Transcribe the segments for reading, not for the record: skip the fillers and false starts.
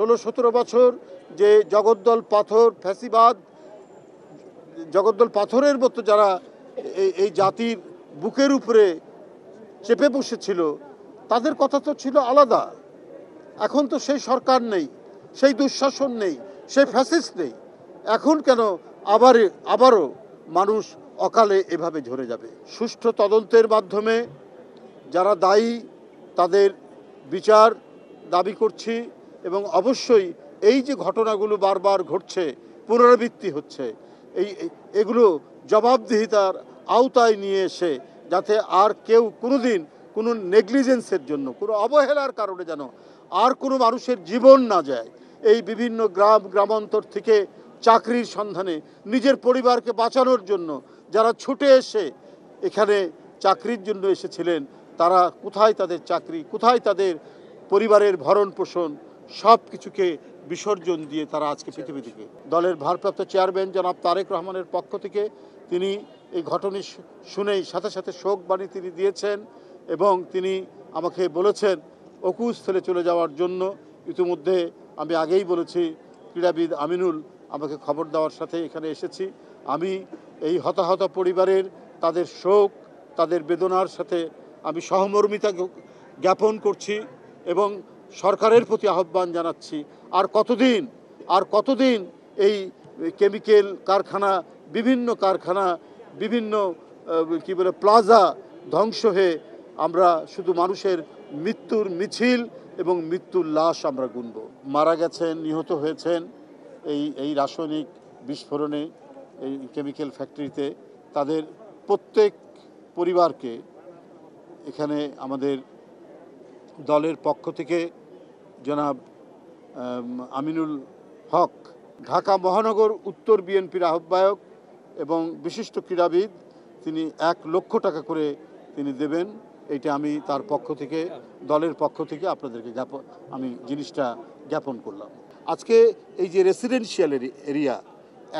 16-17 বছর যে জগদ্দল পাথর ফ্যাসিবাদ, জগদ্দল পাথরের মতো যারা এই জাতির বুকের উপরে চেপে বসেছিল, তাদের কথা তো ছিল আলাদা। এখন তো সেই সরকার নেই, সেই দুঃশাসন নেই, সেই ফ্যাসিস্ট নেই। এখন কেন আবারও মানুষ অকালে এভাবে ঝরে যাবে? সুষ্ঠু তদন্তের মাধ্যমে যারা দায়ী তাদের বিচার দাবি করছি, এবং অবশ্যই এই যে ঘটনাগুলো বারবার ঘটছে, পুনরাবৃত্তি হচ্ছে, এগুলো জবাবদিহিতার আওতায় নিয়ে এসে যাতে আর কেউ কোনোদিন কোনো নেগলিজেন্সের জন্য, কোনো অবহেলার কারণে যেন আর কোনো মানুষের জীবন না যায়। এই বিভিন্ন গ্রামান্তর থেকে চাকরির সন্ধানে নিজের পরিবারকে বাঁচানোর জন্য যারা ছুটে এসে এখানে চাকরির জন্য এসেছিলেন, তারা কোথায় তাদের চাকরি, কোথায় তাদের পরিবারের ভরণ পোষণ, সব কিছুকে বিসর্জন দিয়ে তারা আজকে পৃথিবী থেকে। দলের ভারপ্রাপ্ত চেয়ারম্যান জনাব তারেক রহমানের পক্ষ থেকে তিনি এই ঘটনা শুনেই সাথে সাথে শোক বাণী তিনি দিয়েছেন, এবং তিনি আমাকে বলেছেন অকুস্থলে চলে যাওয়ার জন্য। ইতিমধ্যে আমি আগেই বলেছি, ক্রীড়াবিদ আমিনুল আমাকে খবর দেওয়ার সাথে এখানে এসেছি। আমি এই হতাহত পরিবারের তাদের শোক, তাদের বেদনার সাথে আমি সহমর্মিতা জ্ঞাপন করছি এবং সরকারের প্রতি আহ্বান জানাচ্ছি, আর কতদিন এই কেমিক্যাল কারখানা, বিভিন্ন কি বলে প্লাজা ধ্বংস হয়ে আমরা শুধু মানুষের মৃত্যুর মিছিল এবং মৃত্যুর লাশ আমরা গুনব। মারা গেছেন, নিহত হয়েছেন এই রাসায়নিক বিস্ফোরণে, এই কেমিক্যাল ফ্যাক্টরিতে, তাদের প্রত্যেক পরিবারকে এখানে আমাদের দলের পক্ষ থেকে জনাব আমিনুল হক, ঢাকা মহানগর উত্তর বিএনপির আহ্বায়ক এবং বিশিষ্ট ক্রীড়াবিদ, তিনি 1 লক্ষ টাকা করে তিনি দেবেন। এইটা আমি তার পক্ষ থেকে, দলের পক্ষ থেকে আপনাদেরকে আমি জিনিসটা জ্ঞাপন করলাম। আজকে এই যে রেসিডেন্সিয়াল এরিয়া,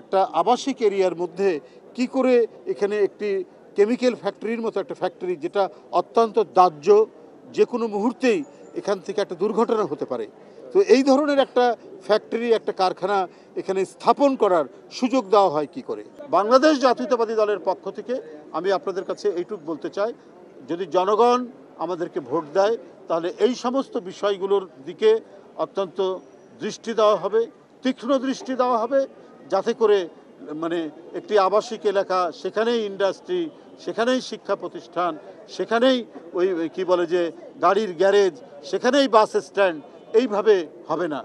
একটা আবাসিক এরিয়ার মধ্যে কি করে এখানে একটি কেমিক্যাল ফ্যাক্টরির মতো একটা ফ্যাক্টরি, যেটা অত্যন্ত দাহ্য, যে কোনো মুহূর্তেই এখান থেকে একটা দুর্ঘটনা হতে পারে, তো এই ধরনের একটা ফ্যাক্টরি, একটা কারখানা এখানে স্থাপন করার সুযোগ দেওয়া হয় কি করে? বাংলাদেশ জাতীয়তাবাদী দলের পক্ষ থেকে আমি আপনাদের কাছে এইটুকু বলতে চাই, যদি জনগণ আমাদেরকে ভোট দেয় তাহলে এই সমস্ত বিষয়গুলোর দিকে অত্যন্ত দৃষ্টি দেওয়া হবে, তীক্ষ্ণ দৃষ্টি দেওয়া হবে, যাতে করে মানে একটি আবাসিক এলাকা, সেখানেই ইন্ডাস্ট্রি, সেখানেই শিক্ষা প্রতিষ্ঠান, সেখানেই ওই কি বলে যে গাড়ির গ্যারেজ, সেখানেই বাস স্ট্যান্ড, এইভাবে হবে না।